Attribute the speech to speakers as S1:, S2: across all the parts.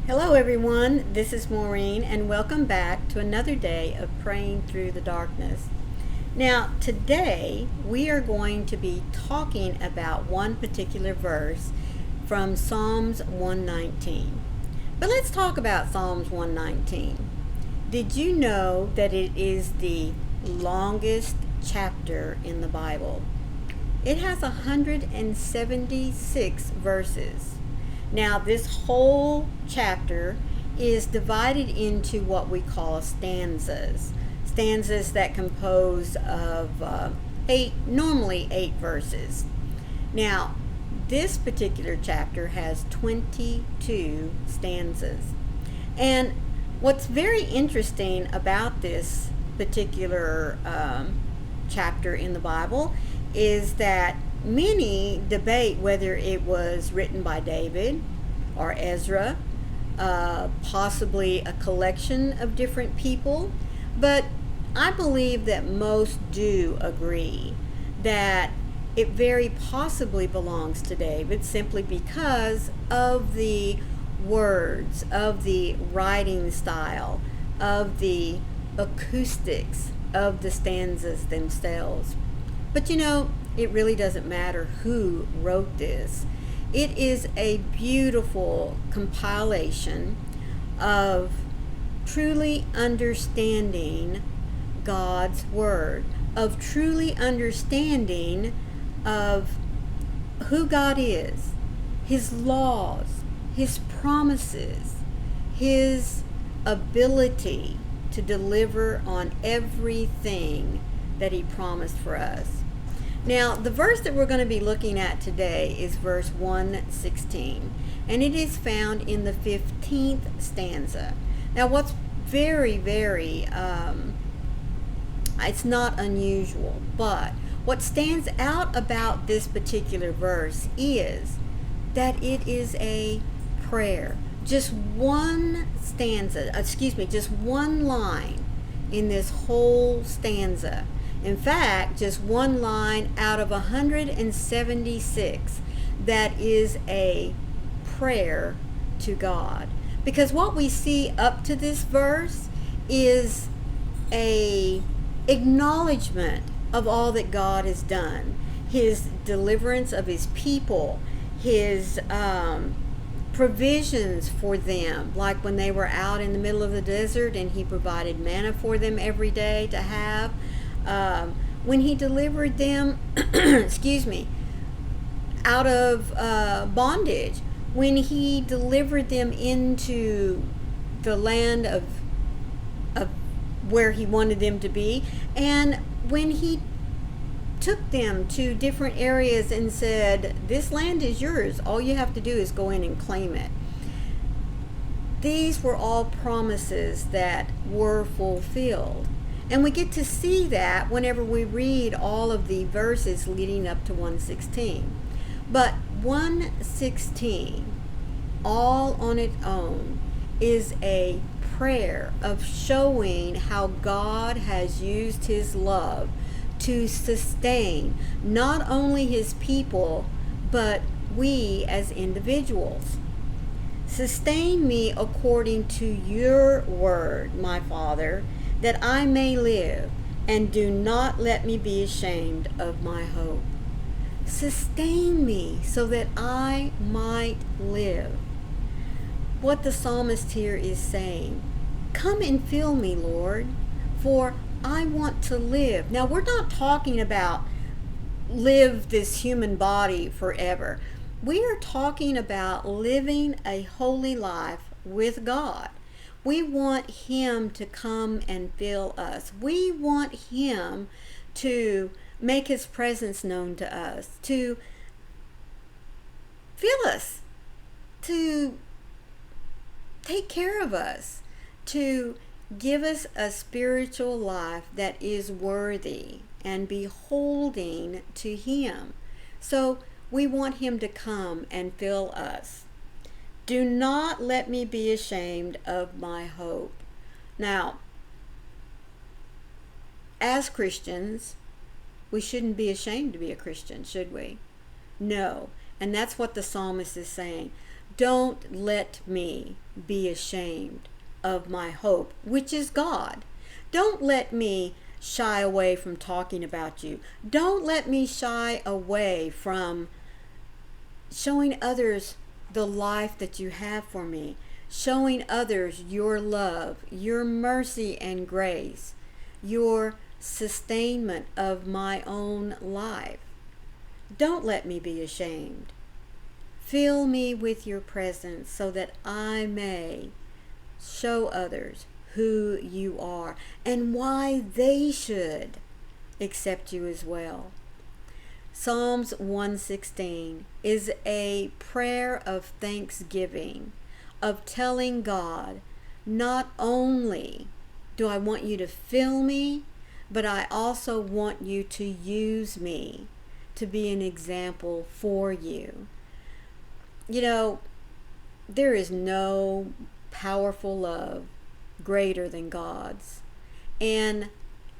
S1: Hello, everyone. This is Maureen, and welcome back to another day of praying through the darkness. Now, today we are going to be talking about one particular verse from Psalms 119. But let's talk about Psalms 119. Did you know that it is the longest chapter in the Bible? It has 176 verses. Now, this whole chapter is divided into what we call stanzas. Stanzas that compose of normally eight verses. Now, this particular chapter has 22 stanzas. And what's very interesting about this particular chapter in the Bible is that many debate whether it was written by David or Ezra, possibly a collection of different people, but I believe that most do agree that it very possibly belongs to David simply because of the words, of the writing style, of the acoustics of the stanzas themselves. But it really doesn't matter who wrote this. It is a beautiful compilation of truly understanding God's Word, of truly understanding of who God is, His laws, His promises, His ability to deliver on everything that He promised for us. Now, the verse that we're going to be looking at today is verse 116, and it is found in the 15th stanza. Now, what's very, it's not unusual, but what stands out about this particular verse is that it is a prayer. Just one just one line in this whole stanza. In fact, just one line out of 176 that is a prayer to God. Because what we see up to this verse is a acknowledgement of all that God has done. His deliverance of His people, His provisions for them, like when they were out in the middle of the desert and He provided manna for them every day to have. When He delivered them, out of bondage, when He delivered them into the land of where He wanted them to be, and when He took them to different areas and said, "This land is yours. All you have to do is go in and claim it." These were all promises that were fulfilled. And we get to see that whenever we read all of the verses leading up to 116. But 116, all on its own, is a prayer of showing how God has used His love to sustain not only His people, but we as individuals. Sustain me according to your word, my Father, that I may live, and do not let me be ashamed of my hope. Sustain me so that I might live. What the psalmist here is saying, come and fill me, Lord, for I want to live. Now, we're not talking about live this human body forever. We are talking about living a holy life with God. We want Him to come and fill us. We want Him to make His presence known to us, to fill us, to take care of us, to give us a spiritual life that is worthy and beholding to Him. So we want Him to come and fill us. Do not let me be ashamed of my hope. Now, as Christians, we shouldn't be ashamed to be a Christian, should we? No. And that's what the psalmist is saying. Don't let me be ashamed of my hope, which is God. Don't let me shy away from talking about you. Don't let me shy away from showing others the life that you have for me, showing others your love, your mercy and grace, your sustainment of my own life. Don't let me be ashamed. Fill me with your presence so that I may show others who you are and why they should accept you as well. Psalms 116 is a prayer of thanksgiving, of telling God, not only do I want you to fill me, but I also want you to use me to be an example for you. You know, there is no powerful love greater than God's. And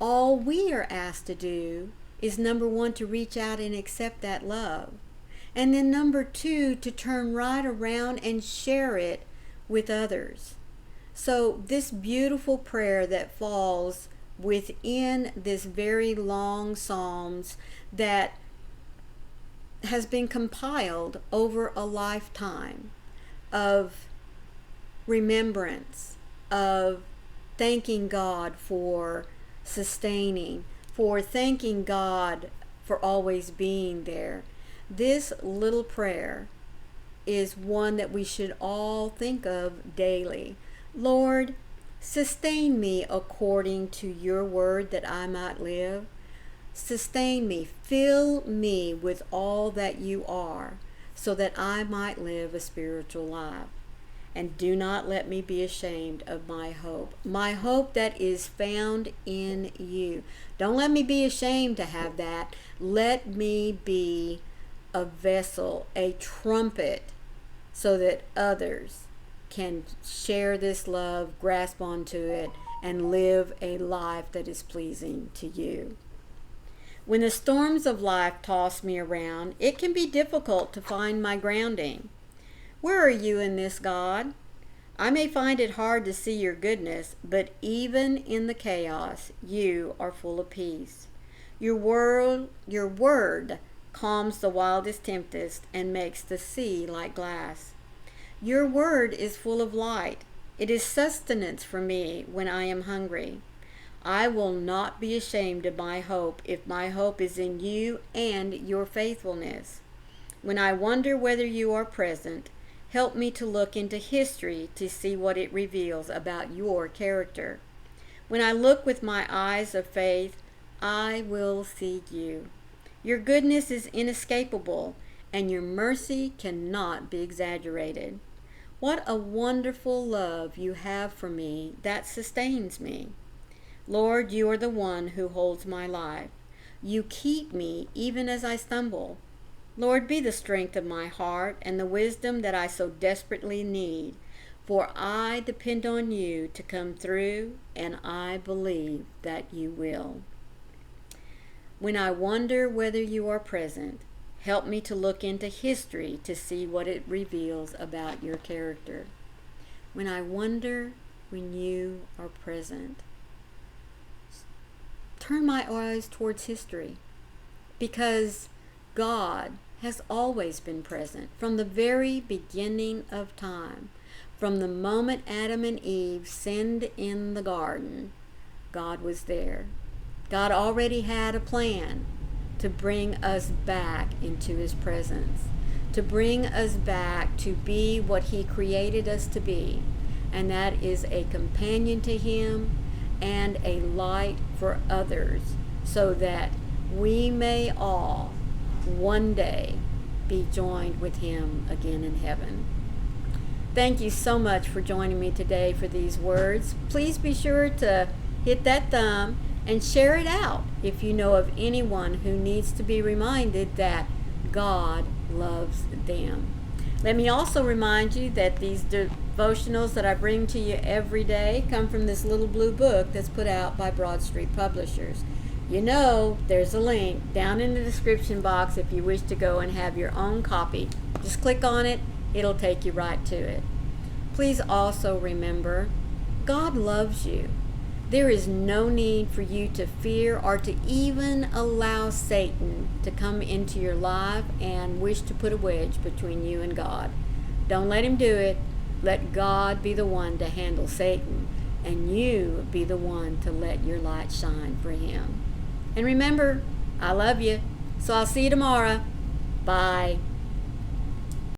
S1: all we are asked to do is, number one, to reach out and accept that love. And then number two, to turn right around and share it with others. So this beautiful prayer that falls within this very long Psalms that has been compiled over a lifetime of remembrance, of thanking God for sustaining, for thanking God for always being there. This little prayer is one that we should all think of daily. Lord, sustain me according to your word that I might live. Sustain me, fill me with all that you are, so that I might live a spiritual life. And do not let me be ashamed of my hope that is found in you. Don't let me be ashamed to have that. Let me be a vessel, a trumpet, so that others can share this love, grasp onto it, and live a life that is pleasing to you. When the storms of life toss me around, it can be difficult to find my grounding. Where are you in this, God? I may find it hard to see your goodness, but even in the chaos, you are full of peace. Your word calms the wildest tempest and makes the sea like glass. Your word is full of light. It is sustenance for me when I am hungry. I will not be ashamed of my hope if my hope is in you and your faithfulness. When I wonder whether you are present, help me to look into history to see what it reveals about your character. When I look with my eyes of faith, I will see you. Your goodness is inescapable, and your mercy cannot be exaggerated. What a wonderful love you have for me that sustains me. Lord, you are the one who holds my life. You keep me even as I stumble. Lord, be the strength of my heart and the wisdom that I so desperately need, for I depend on you to come through, and I believe that you will. When I wonder whether you are present, help me to look into history to see what it reveals about your character. When I wonder when you are present, turn my eyes towards history, because God has always been present from the very beginning of time. From the moment Adam and Eve sinned in the garden, God was there. God already had a plan to bring us back into his presence, to bring us back to be what he created us to be, and that is a companion to him and a light for others, so that we may all one day be joined with him again in heaven. Thank you so much for joining me today for these words. Please be sure to hit that thumb and share it out if you know of anyone who needs to be reminded that God loves them. Let me also remind you that these devotionals that I bring to you every day come from this little blue book that's put out by Broad Street Publishers. You know, there's a link down in the description box if you wish to go and have your own copy. Just click on it it'll take you right to it. Please also remember, God loves you. There is no need for you to fear or to even allow Satan to come into your life and wish to put a wedge between you and God. Don't let him do it. Let God be the one to handle Satan, and you be the one to let your light shine for him. And remember, I love you. So I'll see you tomorrow. Bye.